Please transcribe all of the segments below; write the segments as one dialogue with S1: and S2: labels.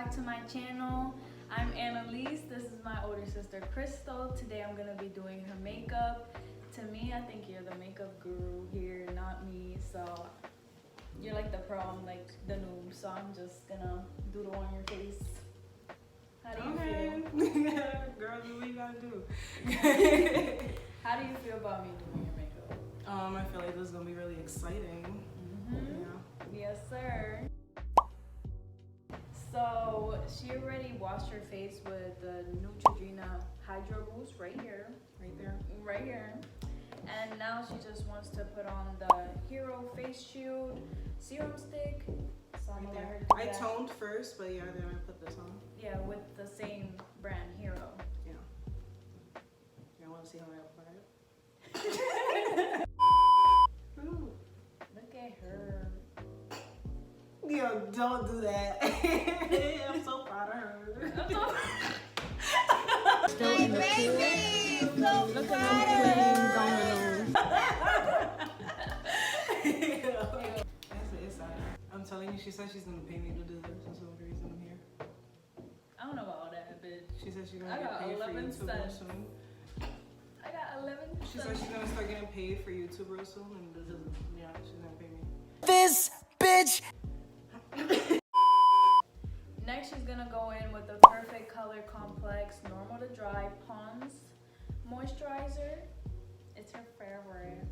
S1: back to my channel. I'm Annalise. This is my older sister Crystal. Today I'm gonna be doing her makeup. To me, I think you're the makeup guru here, not me. So you're like the pro, I'm like the noob. So I'm just gonna doodle on your face. How do you feel?
S2: Girl, do what you gotta do.
S1: How do you feel about me doing your makeup?
S2: I feel like this is gonna be really exciting. Yeah.
S1: Yes, sir. So she already washed her face with the Neutrogena Hydro Boost right here.
S2: Right there.
S1: Right here. And now she just wants to put on the Hero Face Shield Serum Stick. So I'm gonna let her do
S2: I
S1: that.
S2: toned first, but yeah, then I put this on.
S1: Yeah, with the same brand, Hero.
S2: Yeah. You wanna see how I apply it?
S1: Look at her.
S2: Yo, don't do that. I'm so proud of her.
S1: Still in the pool. So look at her playing dominoes.
S2: That's the inside. I'm telling you, she said she's gonna pay me to do this. That's the only reason I'm here.
S1: I don't know about all that, bitch.
S2: She said she's gonna
S1: I
S2: get
S1: got
S2: paid for
S1: 11
S2: YouTube real
S1: cents.
S2: soon.
S1: I got 11
S2: She said she's gonna start getting paid for YouTube real soon, and this is, yeah, she's gonna pay me.
S3: This bitch.
S1: Next, she's gonna go in with the Perfect Color Complex Normal to Dry Pond's Moisturizer. It's her favorite.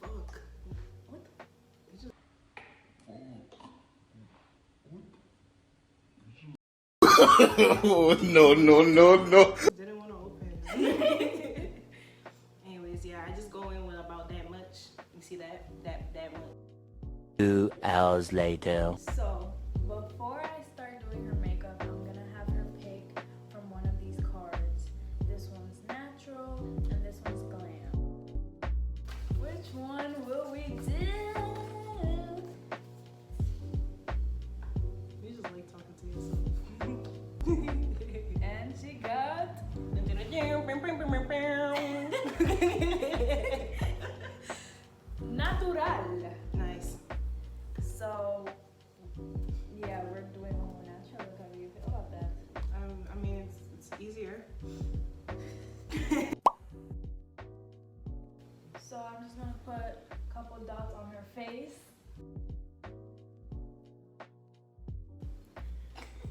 S2: Fuck.
S1: What?
S3: Oh, no.
S2: Didn't want to open. Anyways, yeah, I just go in with about that much. You see that much.
S3: 2 hours later.
S1: So, before I start doing her makeup, I'm gonna have her pick from one of these cards. This one's natural and this one's glam. Which one will we do?
S2: You just like talking to yourself.
S1: And she got natural.
S2: Nice.
S1: So, yeah, we're doing a whole natural look. How do you feel about that?
S2: I mean, it's easier.
S1: So I'm just gonna put a couple dots on her face.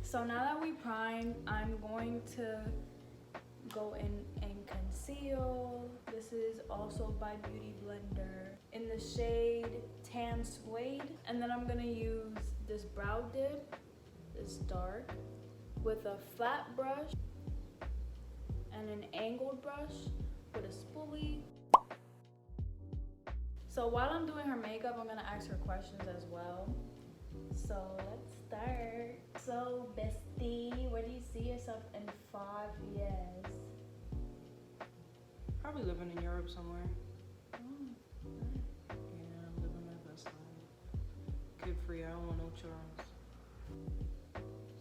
S1: So now that we primed, I'm going to go in and conceal. This is also by Beauty Blender in the shade Tan Suede. And then I'm gonna use this brow dip, this dark, with a flat brush and an angled brush with a spoolie. So while I'm doing her makeup, I'm gonna ask her questions as well. So let's start. So bestie, where do you see yourself in 5 years?
S2: Probably living in Europe somewhere.
S1: Mm.
S2: Yeah, I'm living my best life. Kid free, I don't want no children.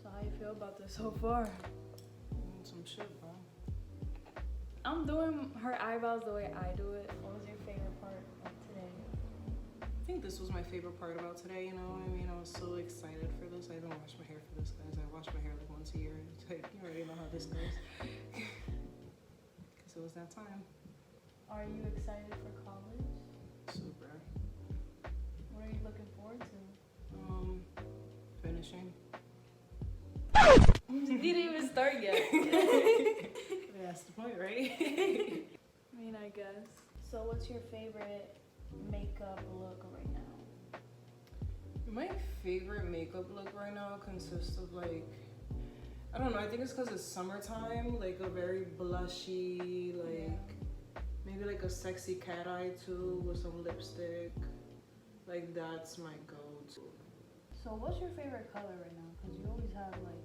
S1: So how you feel about this so far?
S2: Some shit, bro.
S1: I'm doing her eyebrows the way I do it. What was your favorite part of today?
S2: I think this was my favorite part about today, you know. I mean, I was so excited for this. I haven't washed my hair for this, guys. I wash my hair like once a year. It's like, you already know how this goes. Because it was that time.
S1: Are you excited for college?
S2: Super.
S1: What are you looking forward to?
S2: Finishing.
S1: You didn't even start yet.
S2: That's the point, right?
S1: I mean, I guess. So what's your favorite makeup look right now?
S2: My favorite makeup look right now consists of like, I don't know, I think it's because it's summertime, like a very blushy, like maybe like a sexy cat eye too with some lipstick. Like that's my go-to.
S1: So what's your favorite color right now? Because you always have like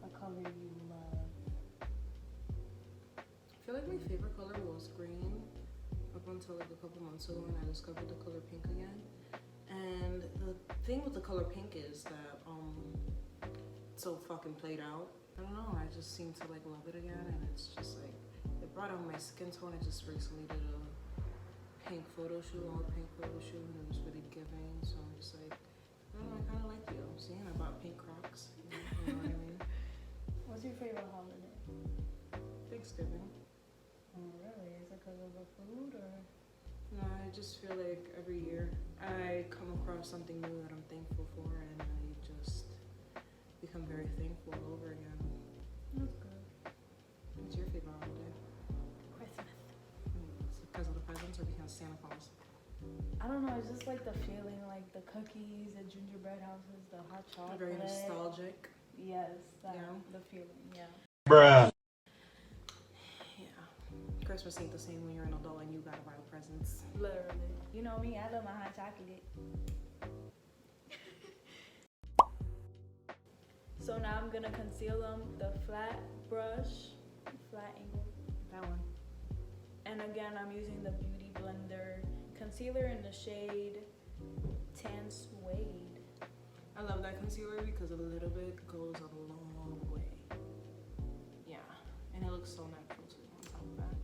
S1: a color you love.
S2: I feel like my favorite color was green up until like a couple months ago when I discovered the color pink again. And the thing with the color pink is that it's so fucking played out. I don't know, I just seem to like love it again, and it's just like it brought out my skin tone. I just recently did a pink photo shoot, all pink photo shoot, and it was really giving. So I'm just like, I don't know, I kind of like you. just feel like every year I come across something new that I'm thankful for, and I just become very thankful all over again.
S1: That's good.
S2: What's your favorite holiday?
S1: Christmas.
S2: It's because of the presents or because Santa Claus?
S1: I don't know, it's just like the feeling, like the cookies, the gingerbread houses, the hot chocolate.
S2: Very nostalgic.
S1: Yes, that,
S2: Yeah.
S1: the feeling, yeah.
S3: Bruh.
S2: Yeah. Christmas ain't the same when you're an adult and you gotta buy the presents.
S1: Literally. You know me, I love my hot chocolate. So now I'm gonna conceal them, the flat brush, flat angle.
S2: That one.
S1: And again, I'm using the Beauty Blender concealer in the shade Tan Suede.
S2: I love that concealer because a little bit goes a long way. Yeah. And it looks so natural too on top of that.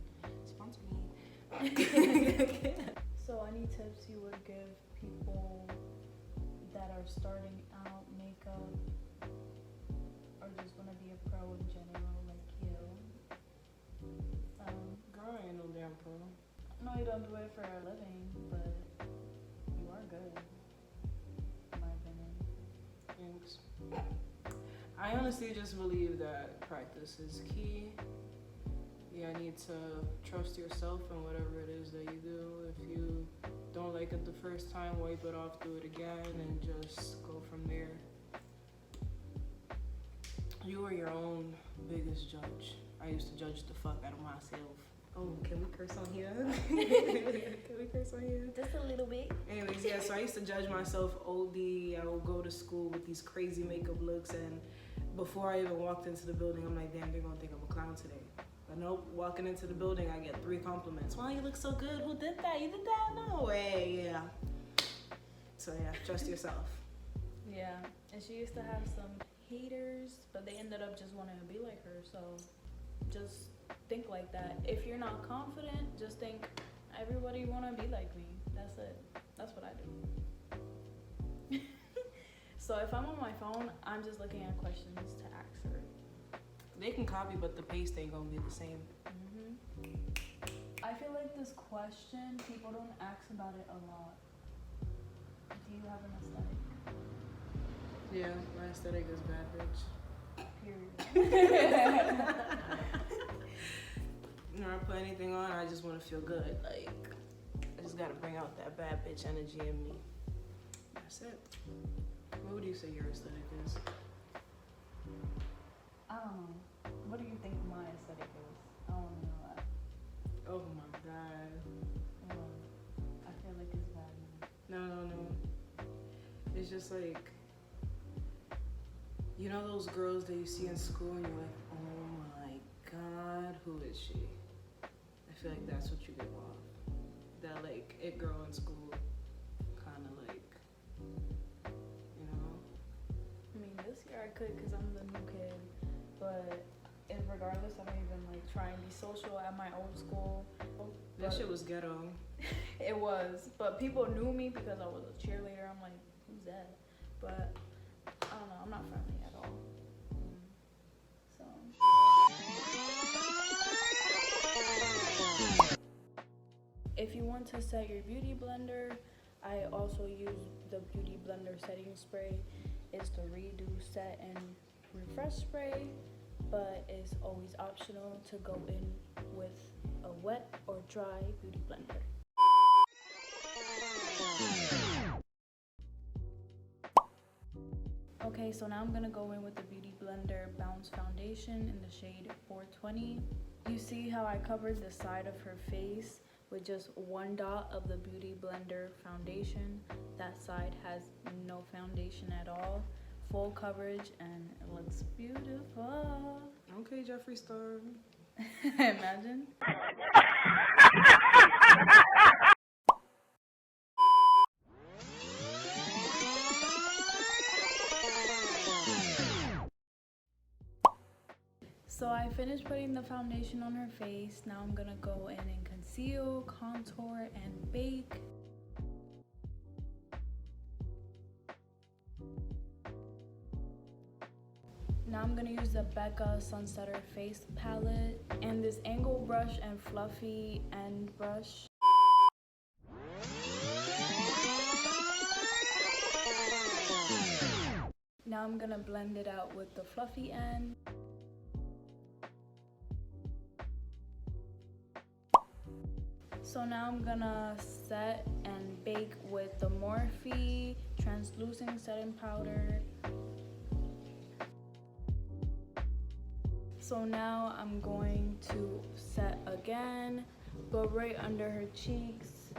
S2: Sponsor me.
S1: So any tips you would give people that are starting out makeup or just want to be a pro in general, like you?
S2: Girl, I ain't no damn pro.
S1: No, you don't do it for a living, but you are good, in my opinion.
S2: Thanks. I honestly just believe that practice is key. You need to trust yourself in whatever it is that you do. If you don't like it the first time, wipe it off, do it again, and just go from there. You are your own biggest judge. I used to judge the fuck out of myself. Oh, can we curse on here? Can we curse on here?
S1: Just a little bit.
S2: Anyways, yeah, so I used to judge myself OD. I would go to school with these crazy makeup looks, and before I even walked into the building, I'm like, damn, they're gonna think I'm a clown today. But nope, walking into the building, I get 3 compliments. Wow, you look so good. Who did that? You did that? No way. Yeah. So yeah, trust yourself.
S1: Yeah, and she used to have some haters, but they ended up just wanting to be like her. So just think like that. If you're not confident, just think everybody want to be like me. That's it. That's what I do. So if I'm on my phone, I'm just looking at questions to ask her.
S2: They can copy, but the paste ain't gonna be the same.
S1: I feel like this question, people don't ask about it a lot. Do you have an aesthetic?
S2: Yeah, my aesthetic is bad, bitch.
S1: Period.
S2: When I put anything on, I just want to feel good. Like, I just gotta bring out that bad bitch energy in me. That's it. What would you say your aesthetic is?
S1: I don't know. What do you think my aesthetic is? I want to know that.
S2: Oh my god.
S1: I feel like it's bad now.
S2: No. It's just like, you know those girls that you see in school and you're like, oh my god, who is she? I feel like that's what you give off. That like it girl in school, kind of like, you know?
S1: I mean, this year I could because I'm the new kid, but regardless, I don't even like try and be social at my old school.
S2: That shit was ghetto.
S1: It was, but people knew me because I was a cheerleader. I'm like, who's that? But I don't know, I'm not friendly at all. So if you want to set your beauty blender, I also use the beauty blender setting spray. It's the redo, set, and refresh spray, but it's always optional to go in with a wet or dry beauty blender. Okay, so now I'm gonna go in with the Beauty Blender Bounce Foundation in the shade 420. You see how I covered the side of her face with just one dot of the Beauty Blender foundation. That side has no foundation at all. Full coverage, and it looks beautiful.
S2: Okay, Jeffree Star.
S1: Imagine. So I finished putting the foundation on her face. Now I'm gonna go in and conceal, contour, and bake. Now I'm gonna use the Becca Sunsetter Face Palette and this angle brush and fluffy end brush. Now I'm gonna blend it out with the fluffy end. So now I'm gonna set and bake with the Morphe translucent setting powder. So now I'm going to set again, but right under her cheeks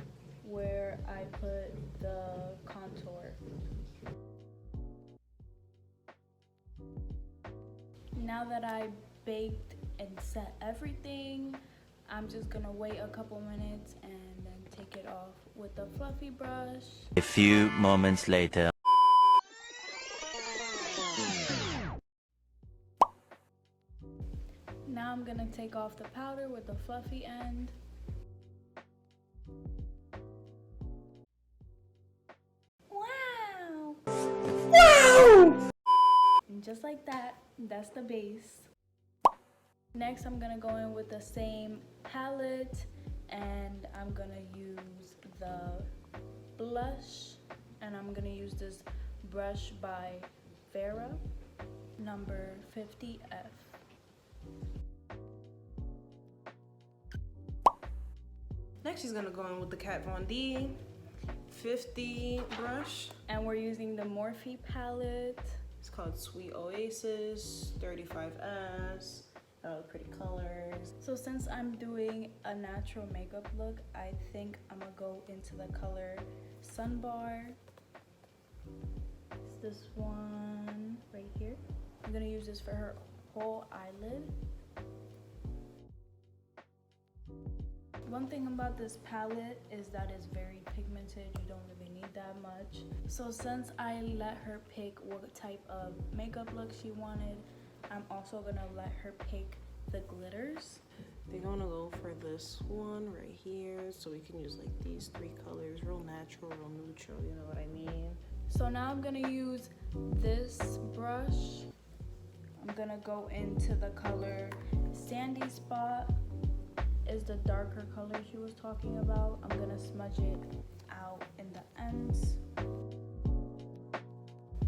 S1: where I put the contour. Now that I baked and set everything, I'm just gonna wait a couple minutes and then take it off with the fluffy brush.
S3: A few moments later.
S1: Now I'm gonna take off the powder with the fluffy end. Wow! Wow! And just like that, that's the base. Next, I'm gonna go in with the same palette and I'm gonna use the blush, and I'm gonna use this brush by Vera, number 50F.
S2: Next, she's gonna go in with the Kat Von D 50 brush.
S1: And we're using the Morphe palette.
S2: It's called Sweet Oasis 35S. Pretty colors.
S1: So since I'm doing a natural makeup look, I think I'm gonna go into the color Sunbar. It's this one right here. I'm gonna use this for her whole eyelid. One thing about this palette is that it's very pigmented. You don't really need that much. So since I let her pick what type of makeup look she wanted, I'm also gonna let her pick the glitters.
S2: They're gonna go for this one right here. So we can use like these three colors, real natural, real neutral, you know what I mean?
S1: So now I'm gonna use this brush. I'm gonna go into the color Sandy Spot. Is the darker color she was talking about. I'm gonna smudge it out in the ends.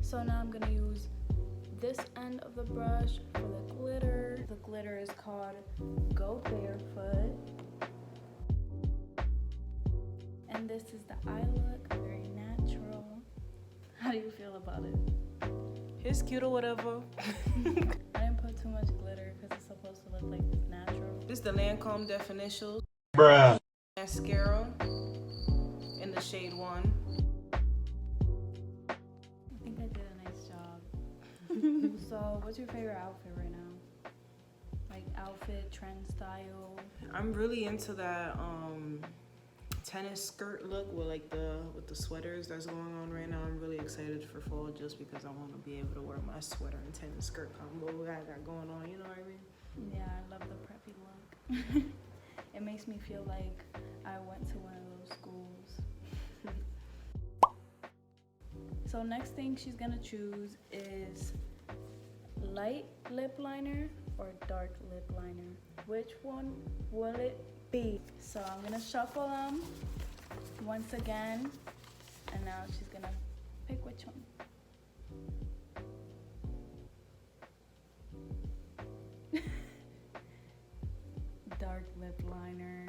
S1: So now I'm gonna use this end of the brush for the glitter. The glitter is called Go Barefoot. And this is the eye look, very natural. How do you feel about it?
S2: It's cute or whatever.
S1: I didn't put too much glitter because it's supposed to look like it's natural.
S2: This is the Lancome Definition
S3: Bruh.
S2: mascara in the shade 1.
S1: I think I did a nice job. So what's your favorite outfit right now? Like outfit, trend, style?
S2: I'm really into that tennis skirt look with the sweaters that's going on right now. I'm really excited for fall just because I want to be able to wear my sweater and tennis skirt combo that I got going on, you know what I mean?
S1: Yeah, I love the preppy look. It makes me feel like I went to one of those schools. So next thing she's gonna choose is light lip liner or dark lip liner. Which one will it be? So I'm gonna shuffle them once again, and now she's gonna pick which one. Dark lip liner.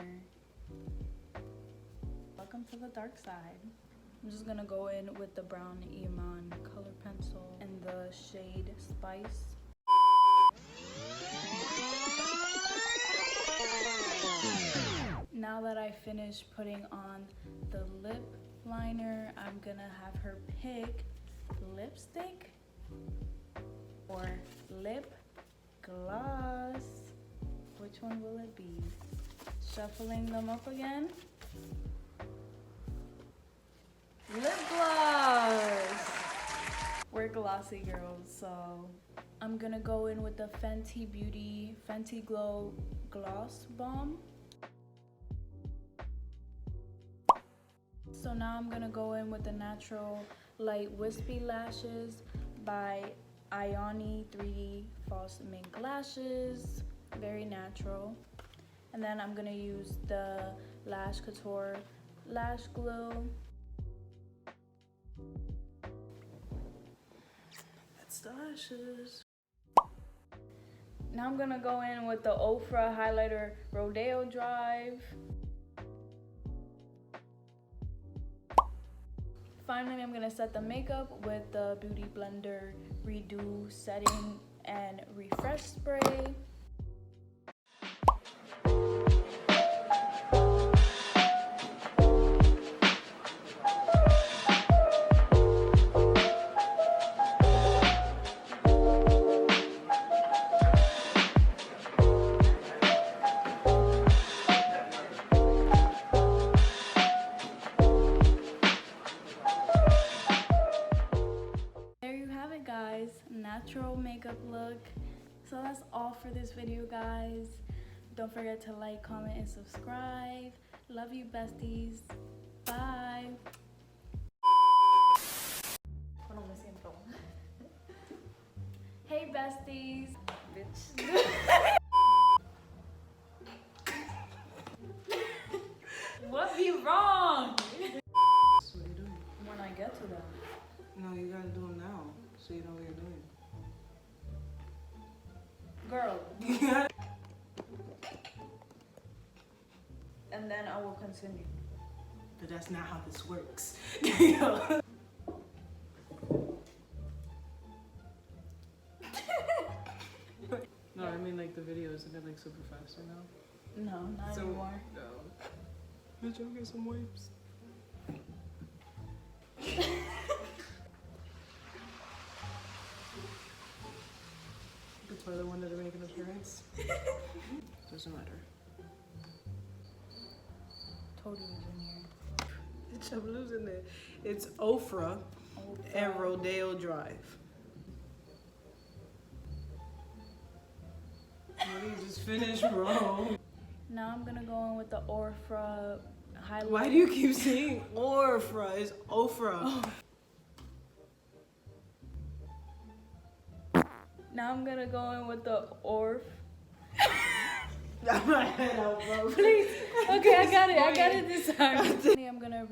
S1: Welcome to the dark side. I'm just gonna go in with the brown Iman color pencil in the shade Spice. Now that I finished putting on the lip liner, I'm gonna have her pick lipstick or lip gloss. Which one will it be? Shuffling them up again. Lip gloss! We're glossy girls, so I'm gonna go in with the Fenty Beauty Fenty Glow Gloss Balm. So now I'm gonna go in with the Natural Light Wispy Lashes by Ioni 3D False Mink Lashes. Very natural. And then I'm gonna use the Lash Couture Lash Glue.
S2: lashes.
S1: Now I'm gonna go in with the Ofra highlighter Rodeo Drive. Finally, I'm gonna set the makeup with the Beauty Blender Redo Setting and Refresh Spray. Guys, natural makeup look. So that's all for this video, guys. Don't forget to like, comment, and subscribe. Love you, besties. Bye. Hey, besties. Bitch. What be wrong?
S2: So what are you doing?
S1: When I get to that.
S2: No, you gotta do them now, so you know what you're doing.
S1: Girl. And then I will continue.
S2: But that's not how this works. No, I mean like the video, isn't it like super fast right now?
S1: No, not anymore.
S2: No. Bitch, I'll get some wipes. The toilet one didn't make an appearance. Doesn't matter.
S1: Told you it was in here.
S2: Bitch, I'm losing it. It's Ofra and Rodeo Drive. What did you just finish, bro?
S1: Now I'm gonna go in with the Ofra highlight.
S2: Why do you keep saying Ofra? It's Ofra.
S1: Oh. Now I'm gonna go in with the
S2: Got my head out, bro.
S1: Please. Okay, I got it this time. I'm gonna